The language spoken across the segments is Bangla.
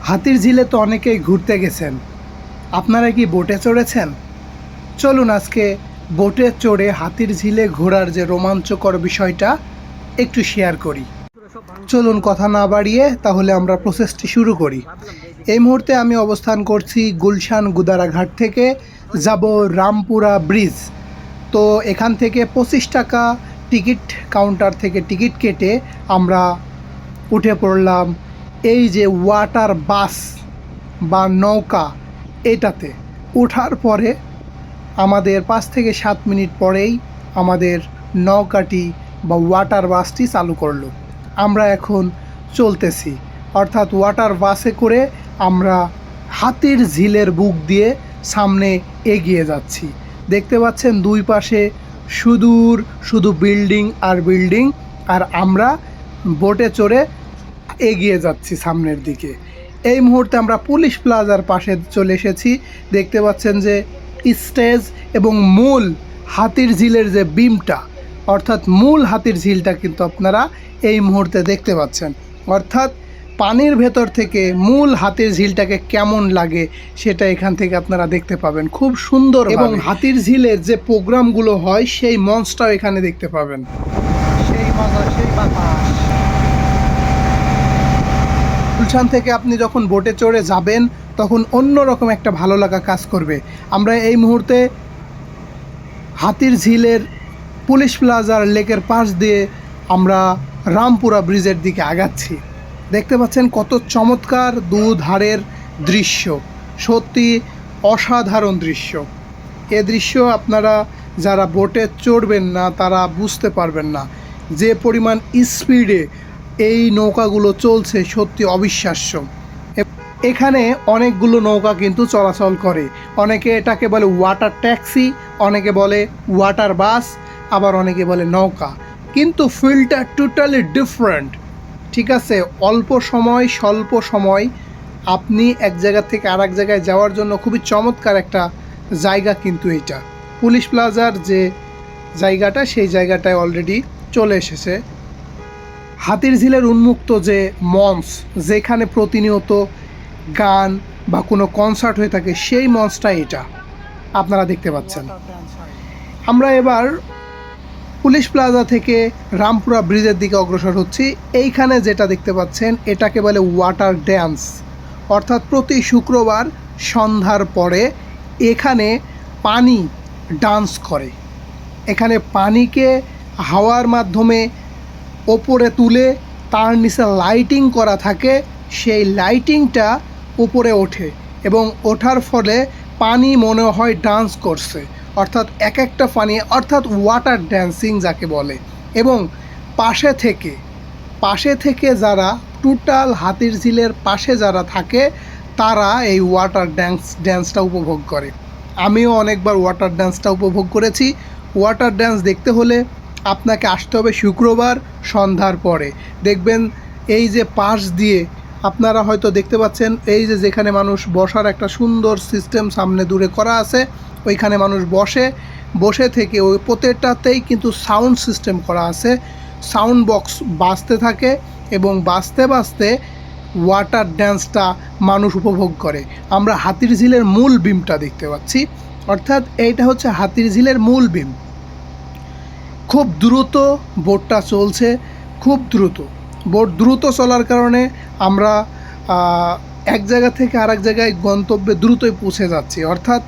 হাতির ঝিলে তো অনেকেই ঘুরতে গেছেন। আপনারা কি বোটে চড়েছেন? চলুন আজকে বোটে চড়ে হাতির ঝিলে ঘোরার যে রোমাঞ্চকর বিষয়টা একটু শেয়ার করি। চলুন কথা না বাড়িয়ে তাহলে আমরা প্রসেসটি শুরু করি। এই মুহূর্তে আমি অবস্থান করছি গুলশান গুদারাঘাট থেকে যাব রামপুরা ব্রিজ। তো এখান থেকে 25 টাকা টিকিট কাউন্টার থেকে টিকিট কেটে আমরা উঠে পড়লাম এই যে ওয়াটার বাস বা নৌকা, এটাতে ওঠার পরে আমাদের 5 থেকে 7 মিনিট পরেই আমাদের নৌকাটি বা ওয়াটার বাসটি চালু করলো। আমরা এখন চলতেছি, অর্থাৎ ওয়াটার বাসে করে আমরা হাতির ঝিলের বুক দিয়ে সামনে এগিয়ে যাচ্ছি। দেখতে পাচ্ছেন দুই পাশে শুধু বিল্ডিং আর বিল্ডিং, আর আমরা বোটে চড়ে এগিয়ে যাচ্ছি সামনের দিকে। এই মুহূর্তে আমরা পুলিশ প্লাজার পাশে চলে এসেছি। দেখতে পাচ্ছেন যে স্টেজ এবং মূল হাতির ঝিলের যে বিমটা, অর্থাৎ মূল হাতির ঝিলটা কিন্তু আপনারা এই মুহূর্তে দেখতে পাচ্ছেন। অর্থাৎ পানির ভেতর থেকে মূল হাতির ঝিলটাকে কেমন লাগে সেটা এখান থেকে আপনারা দেখতে পাবেন খুব সুন্দর। এবং হাতির ঝিলের যে প্রোগ্রামগুলো হয় সেই মঞ্চটাও এখানে দেখতে পাবেন। সেই মজা, সেই বাতাস। গুলশান থেকে আপনি যখন বোটে চড়ে যাবেন তখন অন্যরকম একটা ভালো লাগা কাজ করবে। আমরা এই মুহূর্তে হাতির ঝিলের পুলিশ প্লাজার লেকের পাশ দিয়ে আমরা রামপুরা ব্রিজের দিকে আগাচ্ছি। দেখতে পাচ্ছেন কত চমৎকার দুধারের দৃশ্য, সত্যি অসাধারণ দৃশ্য। এ দৃশ্য আপনারা যারা বোটে চড়বেন না তারা বুঝতে পারবেন না। যে পরিমাণ স্পিডে এই নৌকাগুলো চলছে সত্যি অবিশ্বাস্য। এখানে অনেকগুলো নৌকা কিন্তু চলাচল করে। অনেকে এটাকে বলে ওয়াটার ট্যাক্সি, অনেকে বলে ওয়াটার বাস, আবার অনেকে বলে নৌকা, কিন্তু ফিল্ডটা টোটালি ডিফারেন্ট। ঠিক আছে, স্বল্প সময় আপনি এক জায়গা থেকে আর এক জায়গায় যাওয়ার জন্য খুবই চমৎকার একটা জায়গা। কিন্তু এটা পুলিশ প্লাজার যে জায়গাটা, সেই জায়গাটায় অলরেডি চলে এসেছে হাতির ঝিলের উন্মুক্ত যে মঞ্চ, যেখানে প্রতিনিয়ত গান বা কোনো কনসার্ট হয়ে থাকে, সেই মঞ্চটা এটা আপনারা দেখতে পাচ্ছেন। আমরা এবার পুলিশ প্লাজা থেকে রামপুরা ব্রিজের দিকে অগ্রসর হচ্ছি। এইখানে যেটা দেখতে পাচ্ছেন এটাকে বলে ওয়াটার ড্যান্স, অর্থাৎ প্রতি শুক্রবার সন্ধ্যার পরে এখানে পানি ডান্স করে। এখানে পানিকে হাওয়ার মাধ্যমে ওপরে তুলে তার নিচে লাইটিং করা থাকে, সেই লাইটিংটা উপরে ওঠে এবং ওঠার ফলে পানি মনে হয় ডান্স করছে, অর্থাৎ এক একটা পানি, অর্থাৎ ওয়াটার ড্যান্সিং যাকে বলে। এবং পাশে থেকে যারা টোটাল হাতির ঝিলের পাশে যারা থাকে তারা এই ওয়াটার ড্যান্সটা উপভোগ করে। আমিও অনেকবার ওয়াটার ড্যান্সটা উপভোগ করেছি। ওয়াটার ড্যান্স দেখতে হলে আপনাকে আসতে হবে শুক্রবার সন্ধ্যার পরে। দেখবেন এই যে পাশ দিয়ে আপনারা হয়তো দেখতে পাচ্ছেন, এই যে যেখানে মানুষ বসার একটা সুন্দর সিস্টেম সামনে দূরে করা আছে, ওইখানে মানুষ বসে থেকে ওই প্রত্যেকটাতেই কিন্তু সাউন্ড সিস্টেম করা আছে। সাউন্ড বক্স বাজতে থাকে এবং বাজতে ওয়াটার ড্যান্সটা মানুষ উপভোগ করে। আমরা হাতির ঝিলের মূল বিমটা দেখতে পাচ্ছি, অর্থাৎ এইটা হচ্ছে হাতির ঝিলের মূল বিম। খুব দ্রুত বোটটা চলছে, খুব দ্রুত। বোট দ্রুত চলার কারণে আমরা এক জায়গা থেকে আরেক জায়গায় গন্তব্যে দ্রুতই পৌঁছে যাচ্ছি। অর্থাৎ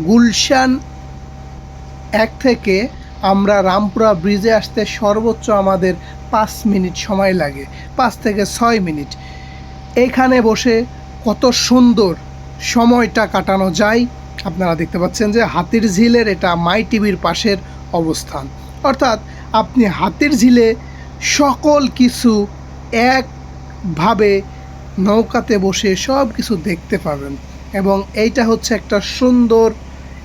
গুলশান 1 থেকে আমরা রামপুরা ব্রিজে আসতে সর্বোচ্চ আমাদের 5 মিনিট সময় লাগে, 5 থেকে 6 মিনিট। এখানে বসে কত সুন্দর সময়টা কাটানো যায়। আপনারা দেখতে পাচ্ছেন যে হাতির ঝিলের এটা মাই টিভির পাশের অবস্থান, অর্থাৎ আপনি হাতির ঝিলে সকল কিছু একভাবে নৌকাতে বসে সব কিছু দেখতে পাবেন। এবং এইটা হচ্ছে একটা সুন্দর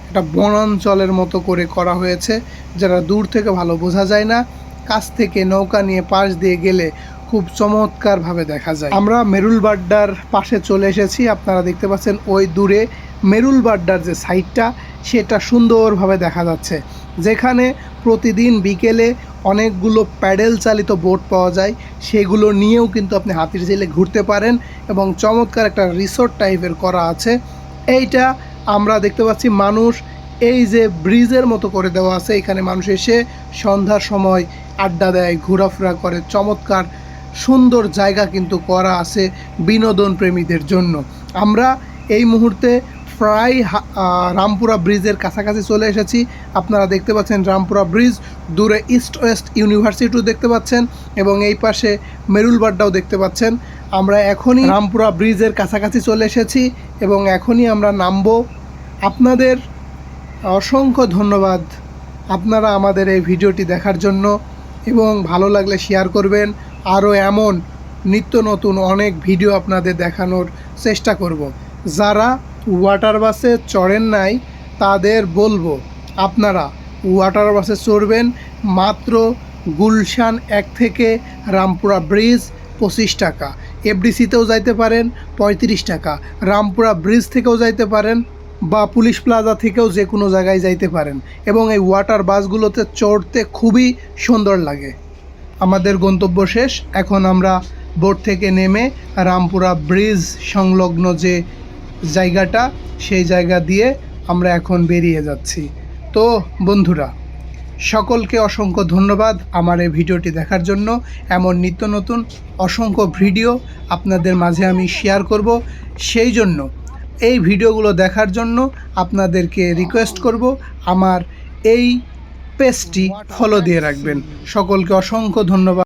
একটা বনাঞ্চলের মতো করে করা হয়েছে, যারা দূর থেকে ভালো বোঝা যায় না, কাছ থেকে নৌকা নিয়ে পাশ দিয়ে গেলে খুব চমৎকারভাবে দেখা যায়। আমরা মেরুলবাড্ডার পাশে চলে এসেছি। আপনারা দেখতে পাচ্ছেন ওই দূরে মেরুলবাড্ডার যে সাইডটা, সেটা সুন্দরভাবে দেখা যাচ্ছে, যেখানে প্রতিদিন বিকেলে অনেকগুলো প্যাডেল চালিত বোট পাওয়া যায়, সেগুলো নিয়েও কিন্তু আপনি হাতিরঝিলে ঘুরতে পারেন এবং চমৎকার একটা রিসোর্ট টাইপের করা আছে। এইটা আমরা দেখতে পাচ্ছি মানুষ এই যে ব্রিজের মতো করে দেওয়া আছে, এখানে মানুষ এসে সন্ধ্যার সময় আড্ডা দেয়, ঘোরাফেরা করে। চমৎকার সুন্দর জায়গা কিন্তু করা আছে বিনোদন প্রেমীদের জন্য। আমরা এই মুহূর্তে প্রায় রামপুরা ব্রিজের কাছাকাছি চলে এসেছি। আপনারা দেখতে পাচ্ছেন রামপুরা ব্রিজ, দূরে ইস্ট ওয়েস্ট ইউনিভার্সিটিও দেখতে পাচ্ছেন এবং এই পাশে মেরুলবাড্ডাও দেখতে পাচ্ছেন। আমরা এখনই রামপুরা ব্রিজের কাছাকাছি চলে এসেছি এবং এখনই আমরা নামবো। আপনাদের অসংখ্য ধন্যবাদ আপনারা আমাদের এই ভিডিওটি দেখার জন্য, এবং ভালো লাগলে শেয়ার করবেন। আরও এমন নিত্য নতুন অনেক ভিডিও আপনাদের দেখানোর চেষ্টা করব। যারা ওয়াটার বাসে চড়েন নাই তাদের বলবো আপনারা ওয়াটার বাসে চড়বেন। মাত্র গুলশান 1 থেকে রামপুরা ব্রিজ 25 টাকা, এফডিসিতেও যাইতে পারেন 35 টাকা, রামপুরা ব্রিজ থেকেও যাইতে পারেন বা পুলিশ প্লাজা থেকেও যে কোনো জায়গায় যাইতে পারেন। এবং এই ওয়াটার বাসগুলোতে চড়তে খুবই সুন্দর লাগে। আমাদের গন্তব্য শেষ, এখন আমরা বোট থেকে নেমে রামপুরা ব্রিজ সংলগ্ন যে জায়গাটা, সেই জায়গা দিয়ে আমরা এখন বেরিয়ে যাচ্ছি। তো বন্ধুরা, সকলকে অসংখ্য ধন্যবাদ আমার এই ভিডিওটি দেখার জন্য। এমন নিত্য নতুন অসংখ্য ভিডিও আপনাদের মাঝে আমি শেয়ার করব, সেই জন্য এই ভিডিওগুলো দেখার জন্য আপনাদেরকে রিকোয়েস্ট করব আমার এই পেজটি ফলো দিয়ে রাখবেন। সকলকে অসংখ্য ধন্যবাদ।